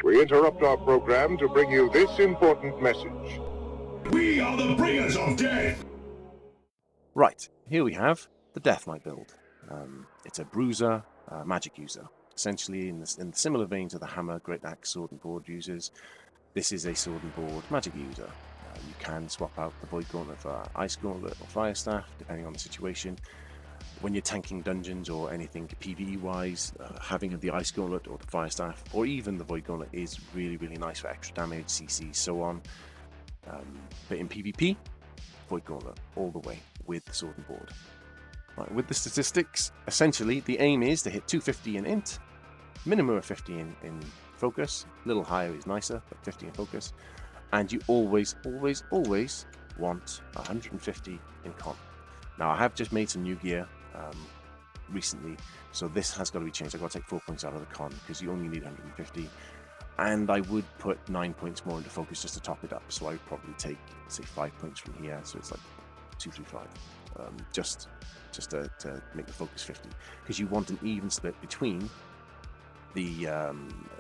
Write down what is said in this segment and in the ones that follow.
we interrupt our program to bring you this important message. We are the bringers of death! Right, here we have the Death Knight build. It's a bruiser, magic user. Essentially, in the similar vein to the hammer, great axe, sword and board users, this is a sword and board magic user. You can swap out the Void Gauntlet for Ice Gauntlet or Fire Staff, depending on the situation. When you're tanking dungeons or anything PvE-wise, having the Ice Gauntlet or the Fire Staff, or even the Void Gauntlet is really, really nice for extra damage, CC, so on. But in PvP, Void Gauntlet all the way with the sword and board. Right, with the statistics, essentially the aim is to hit 250 in int, minimum of 50 in focus, a little higher is nicer, but 50 in focus, and you always, always, always want 150 in con. Now I have just made some new gear recently, so this has got to be changed. I've got to take 4 points out of the con because you only need 150, and I would put 9 points more into focus just to top it up, so I would probably take, say, 5 points from here, so it's like 2, 3, 5, just to make the focus 50, because you want an even split between the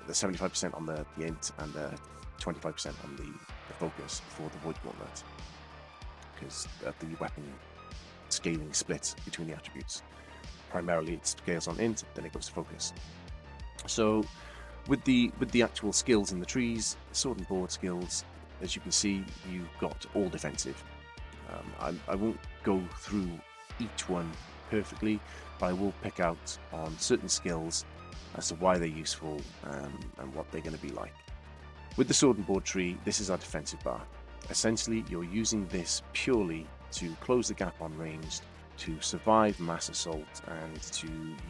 75% on the int and the 25% on the focus for the Void Gauntlet, because the weapon scaling split between the attributes. Primarily it scales on int, then it goes to focus. So with the actual skills in the trees, sword and board skills, as you can see, you've got all defensive. I won't go through each one perfectly, but I will pick out on certain skills as to why they're useful and what they're going to be like. With the sword and board tree, this is our defensive bar. Essentially, you're using this purely to close the gap on ranged, to survive mass assault, and to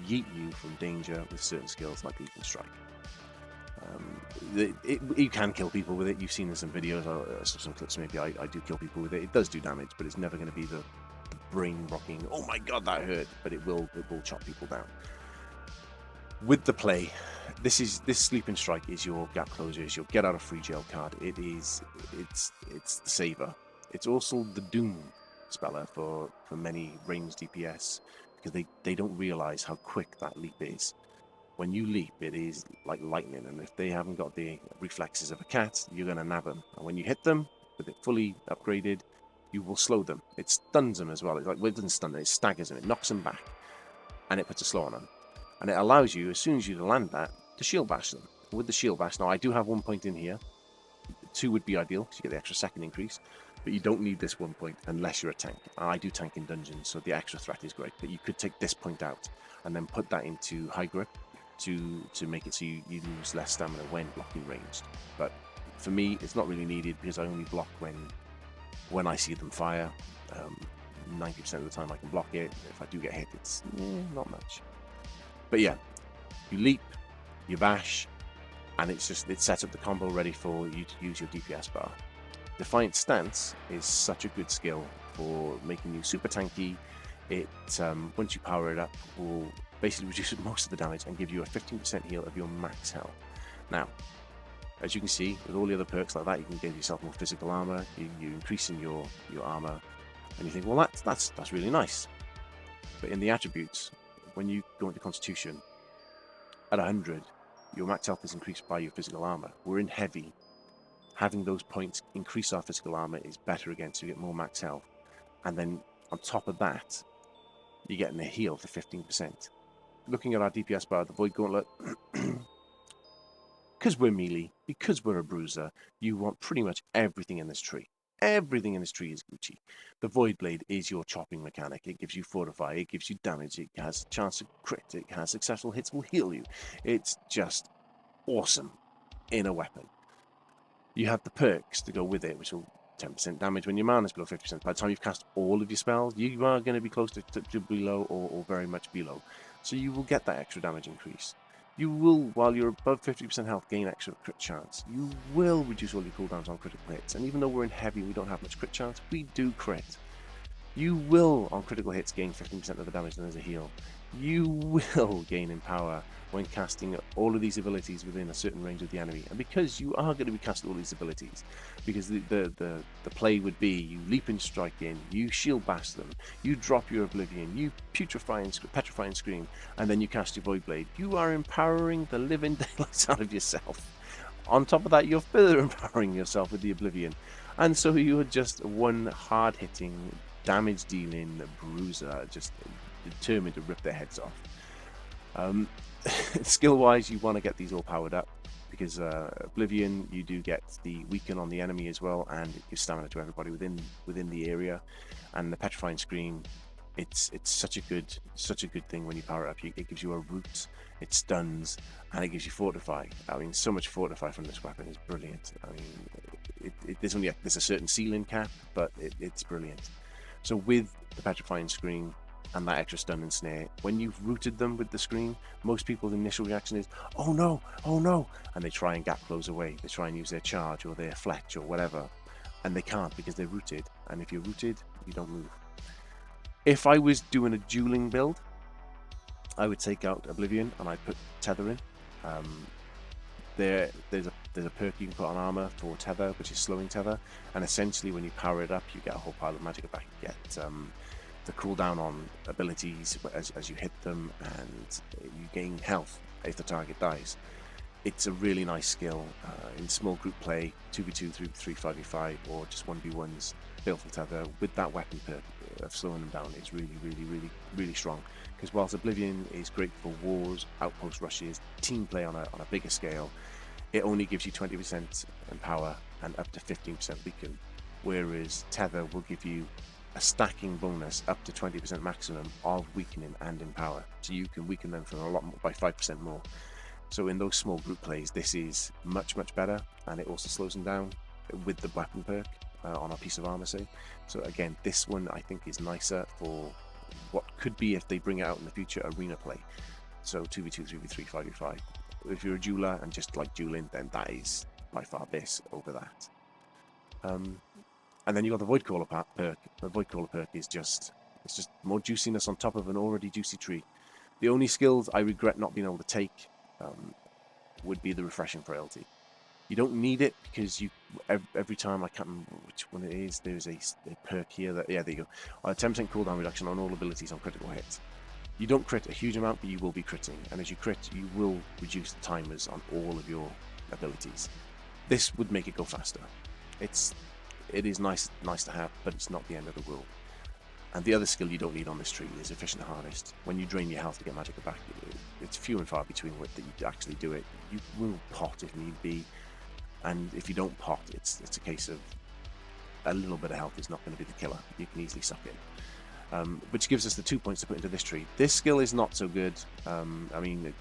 yeet you from danger with certain skills like leap and strike. You can kill people with it. You've seen in some videos, some clips maybe, I do kill people with it. It does do damage, but it's never going to be the brain rocking, oh my god that hurt, but it will chop people down. With the play, this sleep and strike is your gap closer, is your get out of free jail card. It's the saver. It's also the doom speller for many ranged DPS, because they don't realize how quick that leap is. When you leap, it is like lightning, and if they haven't got the reflexes of a cat, you're going to nab them. And when you hit them with it fully upgraded, you will slow them. It stuns them as well. It's like, well, it doesn't stun them, it staggers them, it knocks them back, and it puts a slow on them. And it allows you, as soon as you land that, to shield bash them. With the shield bash, now I do have 1 point in here. 2 would be ideal, because you get the extra second increase, but you don't need this 1 point unless you're a tank. I do tank in dungeons, so the extra threat is great, but you could take this point out and then put that into high grip to make it so you lose less stamina when blocking ranged. But for me, it's not really needed, because I only block when I see them fire. 90% of the time I can block it. If I do get hit, it's not much. But yeah, you leap, you bash, and it sets up the combo ready for you to use your DPS bar. Defiant Stance is such a good skill for making you super tanky. It once you power it up, will basically reduce most of the damage and give you a 15% heal of your max health. Now, as you can see, with all the other perks like that, you can give yourself more physical armor. You're increasing your armor, and you think, well, that's really nice. But in the attributes, when you go into Constitution, at 100, your max health is increased by your physical armor. We're in heavy. Having those points increase our physical armor is better again, so you get more max health. And then on top of that, you're getting a heal for 15%. Looking at our DPS bar, the Void Gauntlet, because we're melee, because we're a bruiser, you want pretty much everything in this tree. Everything in this tree is Gucci. The Void Blade is your chopping mechanic. It gives you fortify, it gives you damage, it has a chance to crit, it has successful hits, will heal you. It's just awesome in a weapon. You have the perks to go with it, which will 10% damage when your mana is below 50%. By the time you've cast all of your spells, you are going to be close to below or very much below. So you will get that extra damage increase. You will, while you're above 50% health, gain extra crit chance. You will reduce all your cooldowns on critical hits. And even though we're in heavy, we don't have much crit chance, we do crit. You will, on critical hits, gain 15% of the damage and there's a heal. You will gain in power when casting all of these abilities within a certain range of the enemy. And because you are going to be casting all these abilities, because the play would be you leap and strike in, you shield bash them, you drop your oblivion, you petrify and scream, and then you cast your void blade. You are empowering the living daylights out of yourself On top of that, you're further empowering yourself with the Oblivion. And so you are just one hard-hitting, damage-dealing bruiser, just determined to rip their heads off. Skill-wise, you want to get these all powered up, because Oblivion, you do get the weaken on the enemy as well, and it gives stamina to everybody within the area. And the Petrifying Scream, it's such a good thing when you power it up. It gives you a root, it stuns, and it gives you Fortify. I mean, so much Fortify from this weapon is brilliant. I mean, there's a certain ceiling cap, but it's brilliant. So with the Petrifying Scream and that extra stun and snare, when you've rooted them with the scream, most people's initial reaction is, oh no, and they try and gap close away. They try and use their charge or their fletch or whatever, and they can't because they're rooted. And if you're rooted, you don't move. If I was doing a dueling build, I would take out Oblivion and I'd put Tether in. There's a perk you can put on armor for Tether, which is slowing Tether, and essentially when you power it up, you get a whole pile of magic back. You get the cooldown on abilities as you hit them, and you gain health if the target dies. It's a really nice skill in small group play, 2v2, 3v3, 5v5, or just 1v1s. Baleful Tether with that weapon perk of slowing them down is really strong. Because whilst Oblivion is great for wars, outpost rushes, team play on a bigger scale, it only gives you 20% in power and up to 15% weaken. Whereas Tether will give you a stacking bonus up to 20% maximum of weakening and in power. So you can weaken them from a lot more, by 5% more. So in those small group plays, this is much better, and it also slows them down with the weapon perk on a piece of armor, say. So again, this one I think is nicer for what could be, if they bring it out in the future, arena play. So 2v2, 3v3, 5v5. If you're a jeweler and just like dueling, then that is by far this over that. And then you got the Void Caller perk. The Void Caller perk is just more juiciness on top of an already juicy tree. The only skills I regret not being able to take would be the Refreshing Frailty. You don't need it because you every time, I can't remember which one it is, there's a perk here that, yeah, there you go, 10% cooldown reduction on all abilities on critical hits. You don't crit a huge amount, but you will be critting, and as you crit, you will reduce the timers on all of your abilities. This would make it go faster. It is nice to have, but it's not the end of the world. And the other skill you don't need on this tree is Efficient Harvest. When you drain your health to get magic back, it's few and far between that you actually do it. You will pot if need be, and if you don't pot, it's a case of a little bit of health is not going to be the killer. You can easily suck it. Which gives us the 2 points to put into this tree. This skill is not so good. I mean,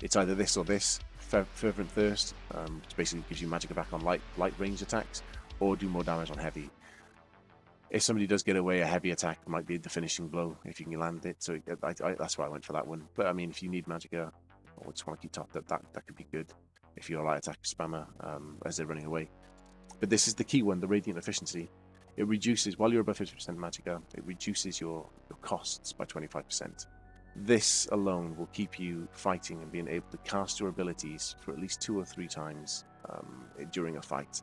it's either this or this. Fervent Thirst, which basically gives you magic back on light range attacks, or do more damage on heavy. If somebody does get away, a heavy attack might be the finishing blow if you can land it. So that's why I went for that one. But I mean, if you need Magicka or just want to keep top, that could be good if you're a light attack spammer as they're running away. But this is the key one, the Radiant Efficiency. It reduces, while you're above 50% Magicka, it reduces your costs by 25%. This alone will keep you fighting and being able to cast your abilities for at least 2 or 3 times during a fight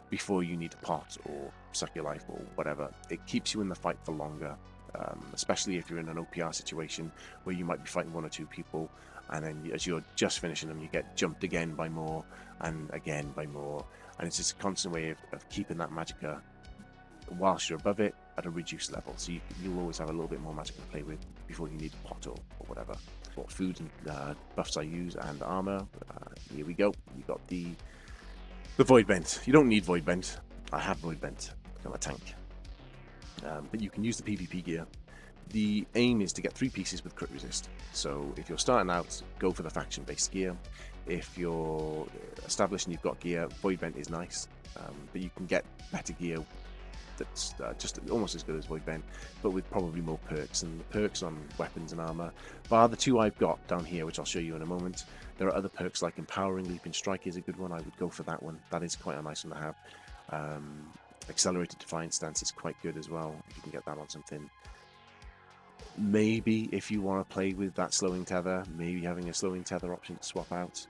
before you need to pot or suck your life or whatever. It keeps you in the fight for longer, especially if you're in an OPR situation where you might be fighting 1 or 2 people, and then as you're just finishing them, you get jumped again by more and again by more, and it's just a constant way of keeping that Magicka whilst you're above it at a reduced level. So you'll always have a little bit more Magicka to play with before you need a pot or whatever. What food and buffs I use and armor. Here we go. You got the Void Bent. You don't need Void Bent. I have Void Bent. I'm a tank. But you can use the PvP gear. The aim is to get 3 pieces with crit resist. So if you're starting out, go for the faction-based gear. If you're established and you've got gear, Void Bent is nice. But you can get better gear that's just almost as good as Void Bent, but with probably more perks. And the perks on weapons and armor, bar the 2 I've got down here, which I'll show you in a moment, there are other perks like Empowering Leaping Strike is a good one. I would go for that one. That is quite a nice one to have. Accelerated Defiance Stance is quite good as well, if you can get that on something. Maybe if you want to play with that Slowing Tether, maybe having a Slowing Tether option to swap out.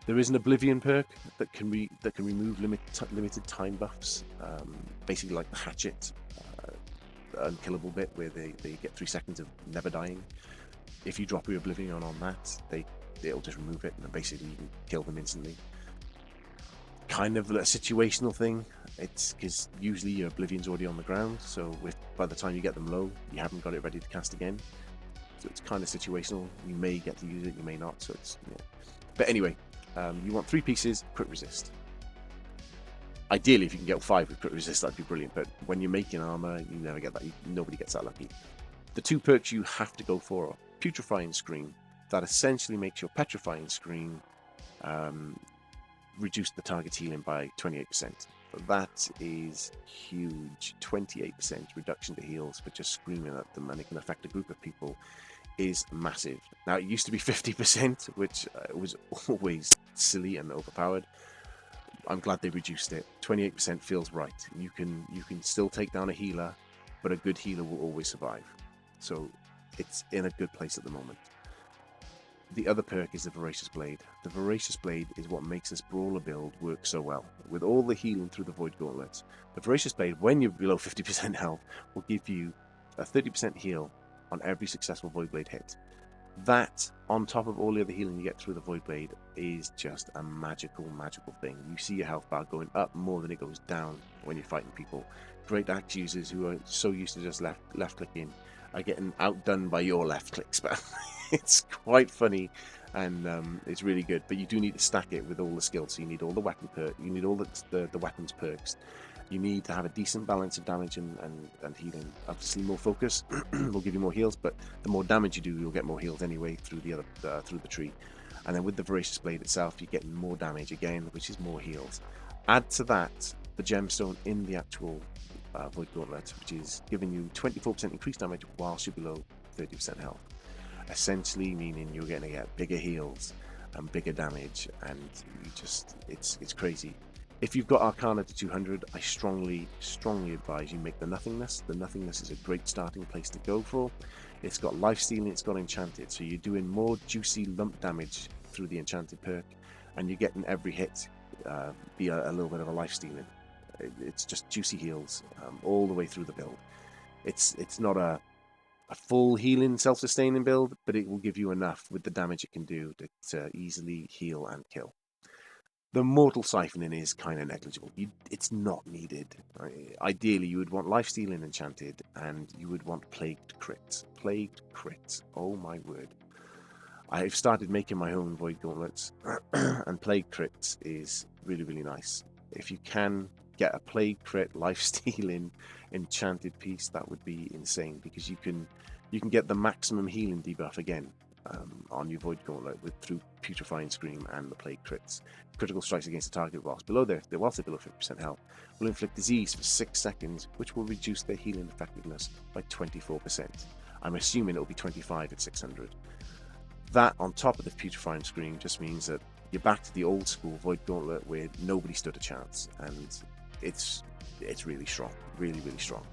There is an Oblivion perk that can remove limited time buffs, basically like the Hatchet unkillable bit where they get 3 seconds of never dying. If you drop your Oblivion on that, it'll just remove it, and basically you can kill them instantly. kind of a situational thing. It's because usually your Oblivion's already on the ground, so by the time you get them low, you haven't got it ready to cast again. So it's kind of situational. You may get to use it, you may not. So it's But anyway, you want 3 pieces, crit resist. Ideally, if you can get 5 with crit resist, that'd be brilliant. But when you're making armor, you never get that. Nobody gets that lucky. The 2 perks you have to go for are Putrefying Scream. That essentially makes your Petrifying Scream reduce the target healing by 28%. That is huge. 28% reduction to heals for just screaming at them, and it can affect a group of people, is massive. Now, it used to be 50%, which was always silly and overpowered. I'm glad they reduced it. 28% feels right. You can still take down a healer, but a good healer will always survive. So it's in a good place at the moment. The other perk is the Voracious Blade. The Voracious Blade is what makes this brawler build work so well. With all the healing through the Void Gauntlets, the Voracious Blade, when you're below 50% health, will give you a 30% heal on every successful Void Blade hit. That, on top of all the other healing you get through the Void Blade, is just a magical thing. You see your health bar going up more than it goes down when you're fighting people. Great axe users who are so used to just left clicking are getting outdone by your left click spell. It's quite funny, and it's really good. But you do need to stack it with all the skills. So you need all the weapon perk, you need all the weapons perks. You need to have a decent balance of damage and healing. Obviously, more focus will give you more heals, but the more damage you do, you'll get more heals anyway through through the tree. And then with the Voracious Blade itself, you're getting more damage again, which is more heals. Add to that the gemstone in the actual Void Gauntlet, which is giving you 24% increased damage whilst you're below 30% health. Essentially meaning you're going to get bigger heals and bigger damage, and it's crazy. If you've got Arcana to 200, I strongly advise you make the Nothingness. The Nothingness is a great starting place to go for. It's got life stealing, it's got enchanted, so you're doing more juicy lump damage through the enchanted perk, and you're getting every hit be a little bit of a life stealing. It's just juicy heals all the way through the build. It's not a full healing, self-sustaining build, but it will give you enough with the damage it can do to easily heal and kill. The mortal siphoning is kind of negligible. It's not needed. Ideally, you would want lifestealing enchanted, and you would want plagued crits. Plagued crits. Oh my word. I've started making my own Void Gauntlets, and plagued crits is really nice. If you can get a plagued crit, lifestealing enchanted piece, that would be insane, because you can get the maximum healing debuff again on your Void Gauntlet through Putrefying Scream and the plague crits. Critical strikes against the target whilst they're below 50% health will inflict disease for 6 seconds, which will reduce their healing effectiveness by 24%. I'm assuming it'll be 25 at 600. That, on top of the Putrefying Scream, just means that you're back to the old school Void Gauntlet where nobody stood a chance, and it's really strong, really strong.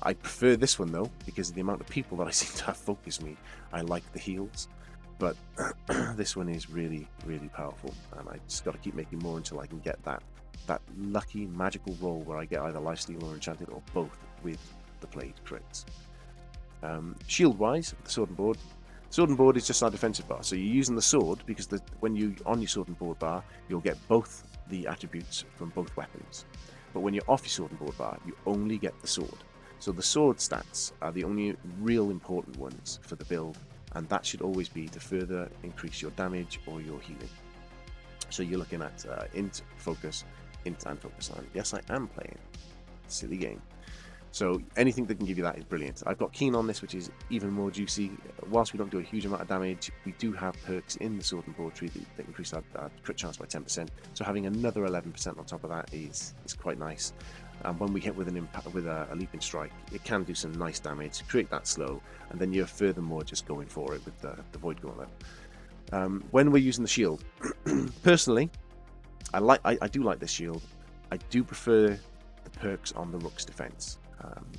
I prefer this one though, because of the amount of people that I seem to have focus me. I like the heals, but this one is really powerful, and I just got to keep making more until I can get that lucky magical roll where I get either lifesteal or enchanted, or both with the plagued crits. Shield wise, the sword and board is just our defensive bar, so you're using the sword because when you on your sword and board bar, you'll get both the attributes from both weapons. But when you're off your sword and board bar, you only get the sword. So the sword stats are the only real important ones for the build, and that should always be to further increase your damage or your healing. So you're looking at int, focus, and focus. And yes, I am playing. Silly game. So anything that can give you that is brilliant. I've got Keen on this, which is even more juicy. Whilst we don't do a huge amount of damage, we do have perks in the sword and board tree that increase our crit chance by 10%. So having another 11% on top of that is quite nice. And when we hit with a leaping strike, it can do some nice damage, create that slow, and then you're furthermore just going for it with the Void Gauntlet. When we're using the shield, personally, I do like this shield. I do prefer the perks on the Rook's defense.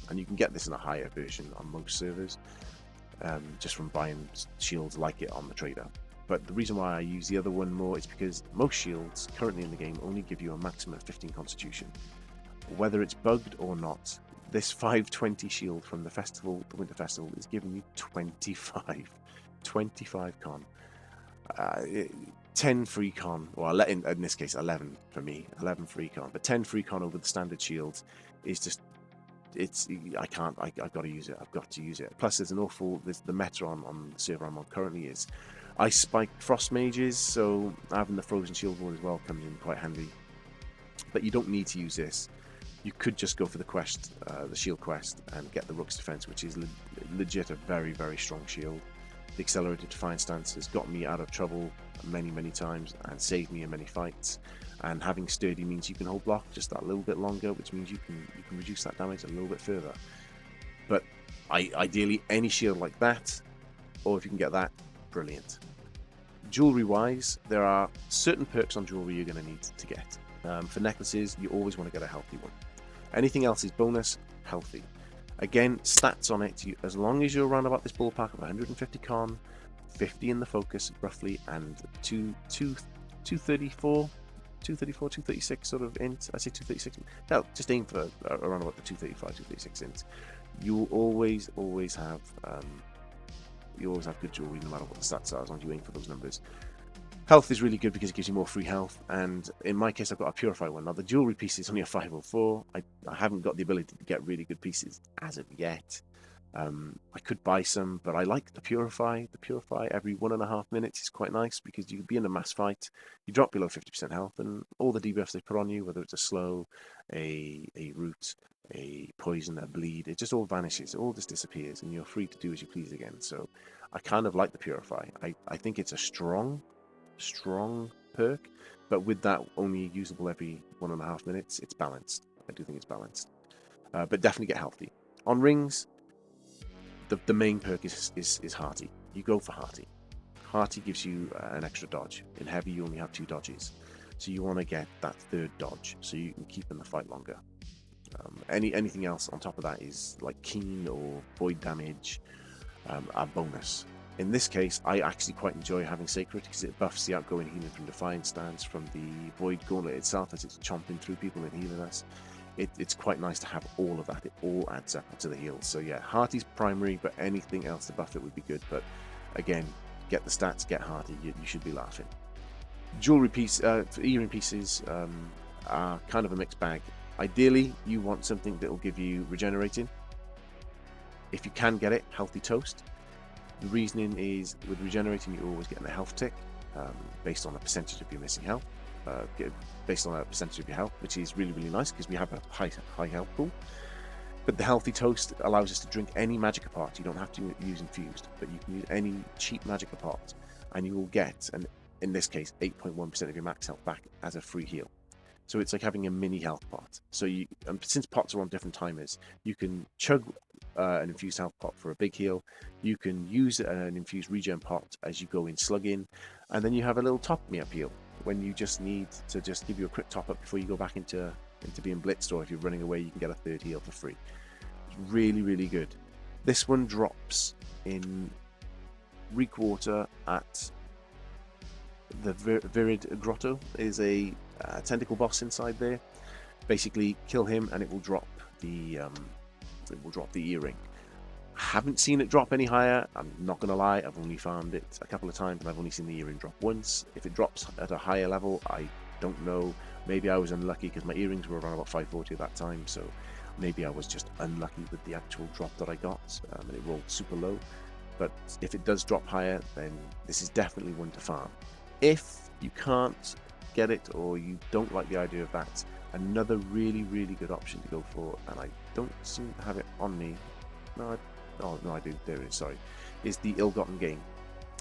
And you can get this in a higher version on most servers, just from buying shields like it on the trader. But the reason why I use the other one more is because most shields currently in the game only give you a maximum of 15 constitution. Whether it's bugged or not, this 520 shield from the Winter Festival, is giving you 25 con. 10 free con, or in this case 11 for me, 11 free con, but 10 free con over the standard shield is just, I've got to use it. I've got to use it. Plus, there's the meta on the server I'm on currently is I spike frost mages, so having the frozen shield wall as well comes in quite handy. But you don't need to use this. You could just go for the quest, the shield quest, and get the Rook's Defense, which is legit a very, very strong shield. The accelerated Defiant Stance has got me out of trouble many, many times and saved me in many fights. And having Sturdy means you can hold block just that little bit longer, which means you can reduce that damage a little bit further. But ideally, any shield like that, or if you can get that, brilliant. Jewelry-wise, there are certain perks on jewelry you're going to need to get. For necklaces, you always want to get a healthy one. Anything else is bonus, healthy. Again, stats on it, as long as you're around about this ballpark of 150 con, 50 in the focus roughly, and 234, 236 sort of int. I say 236. No, just aim for around about the 235, 236 int. You will always have good jewelry no matter what the stats are, as long as you aim for those numbers. Health is really good because it gives you more free health, and in my case I've got a Purify one. Now the jewelry piece is only a 504. I haven't got the ability to get really good pieces as of yet. I could buy some, but I like the Purify. The Purify every 1.5 minutes is quite nice because you could be in a mass fight, you drop below 50% health, and all the debuffs they put on you, whether it's a slow, a root, a poison, a bleed, it just all vanishes, it all just disappears, and you're free to do as you please again. So I kind of like the Purify. I think it's a strong perk, but with that only usable every 1.5 minutes, it's balanced. I do think it's balanced, but definitely get healthy. On rings, the main perk is hearty. You go for hearty. Hearty gives you an extra dodge. In heavy, you only have 2 dodges, so you want to get that 3rd dodge so you can keep in the fight longer. Anything else on top of that is like keen or void damage, a bonus. In this case, I actually quite enjoy having Sacred because it buffs the outgoing healing from Defiant Stance from the Void Gauntlet itself as it's chomping through people and healing us. It's quite nice to have all of that. It all adds up to the heals. So yeah, Hearty's primary, but anything else to buff it would be good. But again, get the stats, get Hearty, you should be laughing. Jewelry piece, earring pieces are kind of a mixed bag. Ideally, you want something that will give you regenerating. If you can get it, Healthy Toast. The reasoning is with regenerating, you're always getting a health tick based on a percentage of your missing health, based on a percentage of your health, which is really, really nice because we have a high health pool. But the Healthy Toast allows us to drink any magic apart. You don't have to use infused, but you can use any cheap magic apart, and you will get, and in this case, 8.1% of your max health back as a free heal. So it's like having a mini health pot. So since pots are on different timers, you can chug an infused health pot for a big heal. You can use an infused regen pot as you go in slugging, and then you have a little top me up heal when you just need to just give you a quick top up before you go back into being blitzed, or if you're running away, you can get a 3rd heal for free. It's really, really good. This one drops in Reekwater at the Virid Grotto. Is a tentacle boss inside there. Basically, kill him and it will drop the earring. I haven't seen it drop any higher. I'm not gonna lie, I've only farmed it a couple of times and I've only seen the earring drop once. If it drops at a higher level, I don't know. Maybe I was unlucky because my earrings were around about 540 at that time, so maybe I was just unlucky with the actual drop that I got, and it rolled super low. But if it does drop higher, then this is definitely one to farm. If you can't get it or you don't like the idea of that, another really, really good option to go for, and I don't seem to have it on me. No, I do. There it is. Sorry, is the Ill-Gotten Gain.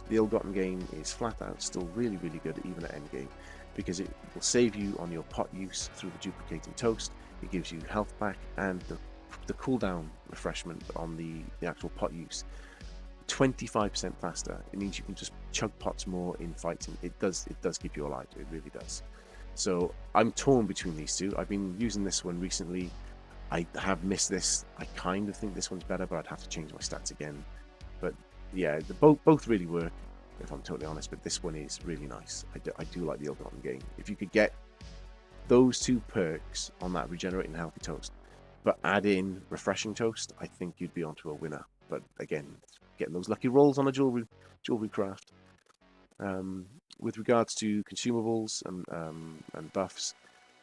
The Ill-Gotten Gain is flat out still really, really good even at endgame because it will save you on your pot use through the duplicating toast. It gives you health back and the cooldown refreshment on the actual pot use. 25% faster. It means you can just chug pots more in fighting. It does keep you alive. It really does. So I'm torn between these two. I've been using this one recently. I have missed this. I kind of think this one's better, but I'd have to change my stats again. But yeah, both really work, if I'm totally honest. But this one is really nice. I do like the Ill-Gotten Gain. If you could get those 2 perks on that regenerating healthy toast, but add in refreshing toast, I think you'd be onto a winner. But again, getting those lucky rolls on a jewelry craft. With regards to consumables and buffs,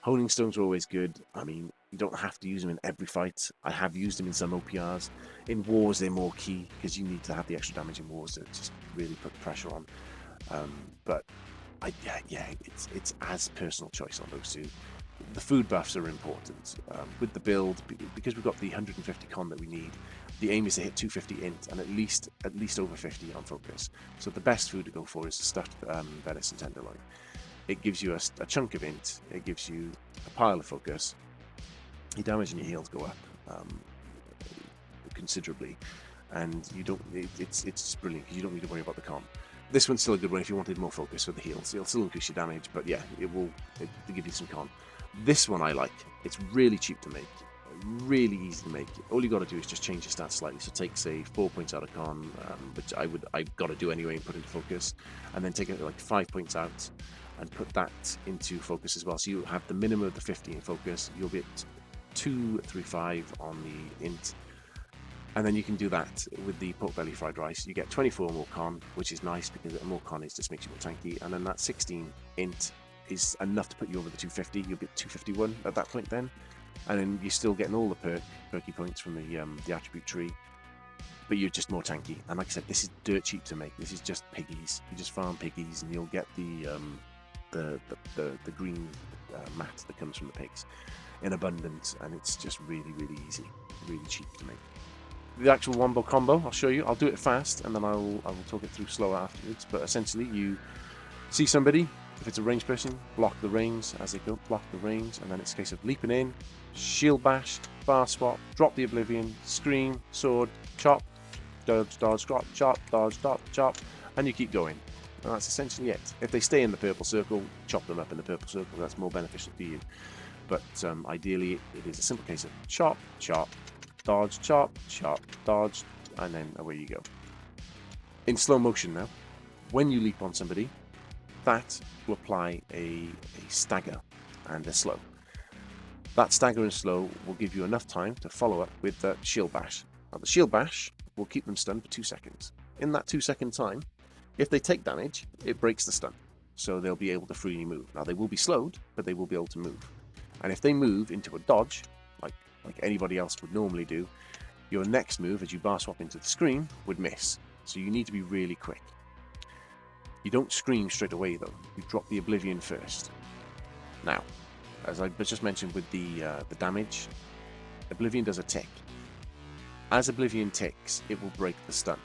honing stones are always good. I mean, you don't have to use them in every fight. I have used them in some OPRs. In wars, they're more key because you need to have the extra damage in wars to just really put the pressure on. But it's as personal choice on those two. The food buffs are important with the build because we've got the 150 con that we need. The aim is to hit 250 int and at least over 50 on focus. So the best food to go for is the stuffed venison tenderloin. It gives you a chunk of int. It gives you a pile of focus. Your damage and your heals go up considerably, and you don't. It's just brilliant because you don't need to worry about the con. This one's still a good one if you wanted more focus with the heals. It'll still increase your damage, but yeah, it'll give you some con. This one I like. It's really cheap to make, really easy to make. All you got to do is just change your stats slightly. So take, say, 4 points out of con, which I've got to do anyway, and put into focus, and then take it like 5 points out and put that into focus as well. So you have the minimum of the 50 in focus. You'll be at 235 on the int, and then you can do that with the pork belly fried rice. You get 24 more con, which is nice because more con just makes you more tanky, and then that 16 int is enough to put you over the 250. You'll be at 251 at that point then, and then you're still getting all the perky points from the attribute tree, but you're just more tanky. And like I said, this is dirt cheap to make. This is just piggies. You just farm piggies, and you'll get the green mat that comes from the pigs in abundance, and it's just really easy, really cheap to make. The actual wombo combo, I'll show you. I'll do it fast, and then I will talk it through slower afterwards. But essentially, you see somebody. If it's a ranged person, block the range as they go, block the range, and then it's a case of leaping in, shield bash, bar swap, drop the oblivion, scream, sword, chop, dodge, chop, dodge, chop, and you keep going. And that's essentially it. If they stay in the purple circle, chop them up in the purple circle. That's more beneficial for you. But ideally, it is a simple case of chop, dodge, chop, dodge, and then away you go. In slow motion now, when you leap on somebody, that will apply a stagger and a slow. That stagger and slow will give you enough time to follow up with the shield bash. Now the shield bash will keep them stunned for 2 seconds. In that 2 second time, if they take damage, it breaks the stun. So they'll be able to freely move. Now they will be slowed, but they will be able to move. And if they move into a dodge, like anybody else would normally do, your next move as you bar swap into the screen would miss. So you need to be really quick. You don't scream straight away though. You drop the oblivion first. Now, as I just mentioned with the damage, oblivion does a tick. As oblivion ticks, it will break the stun.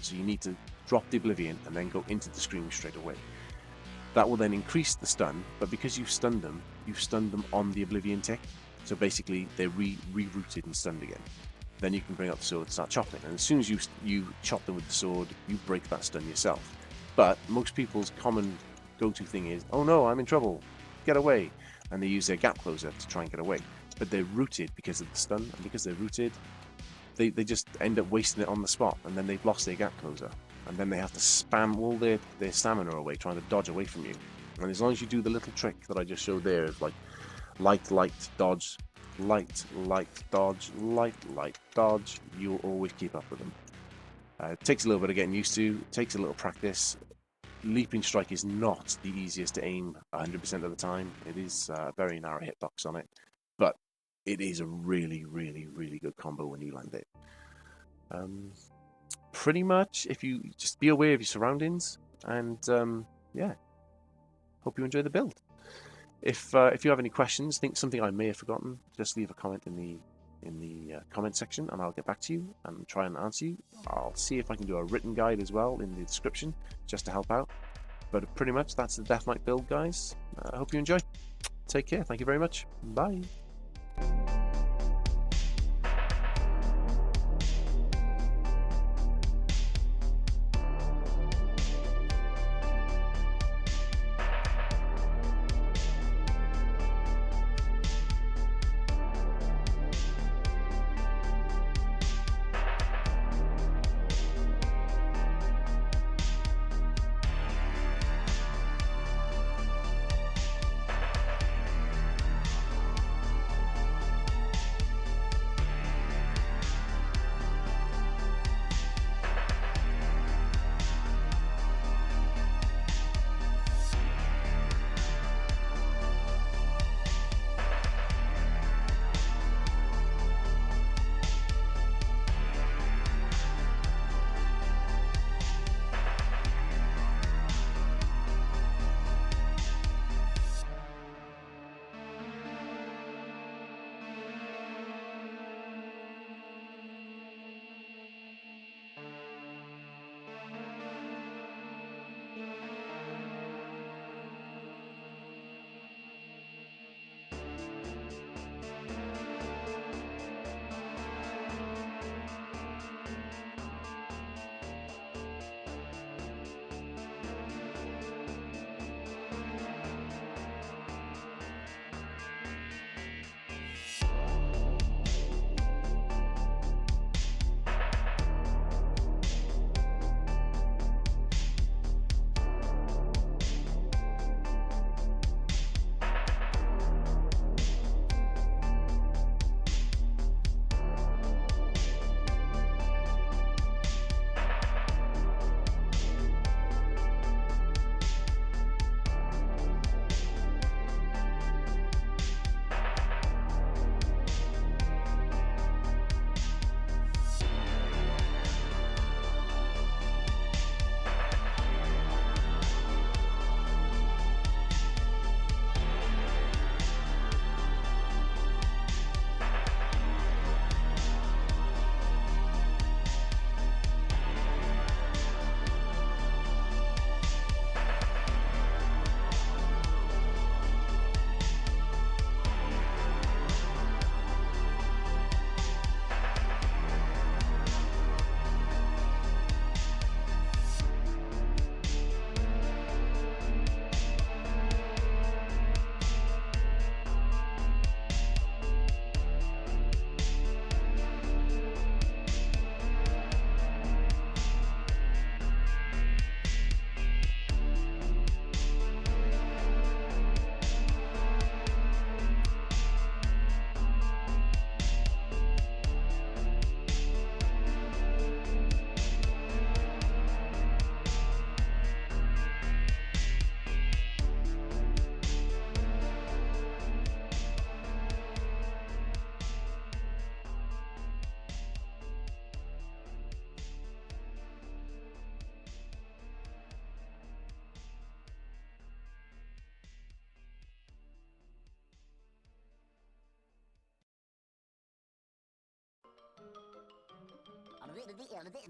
So you need to drop the oblivion and then go into the scream straight away. That will then increase the stun, but because you've stunned them on the oblivion tick. So basically they're rerouted and stunned again. Then you can bring up the sword and start chopping. And as soon as you chop them with the sword, you break that stun yourself. But most people's common go-to thing is, oh no, I'm in trouble, get away. And they use their gap closer to try and get away. But they're rooted because of the stun, and because they're rooted, they just end up wasting it on the spot, and then they've lost their gap closer. And then they have to spam all their stamina away, trying to dodge away from you. And as long as you do the little trick that I just showed there, of like light, dodge, light, dodge, light, dodge, you'll always keep up with them. It takes a little bit of getting used to, it takes a little practice. Leaping strike is not the easiest to aim 100% of the time. It is a very narrow hitbox on it, but it is a really good combo when you land it. Pretty much, if you just be aware of your surroundings, and yeah, hope you enjoy the build. If you have any questions, think something I may have forgotten, just leave a comment in the comment section, and I'll get back to you and try and answer you. I'll see if I can do a written guide as well in the description, just to help out. But pretty much that's the Death Knight build, guys. I hope you enjoy. Take care. Thank you very much. Bye.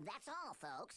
That's all, folks.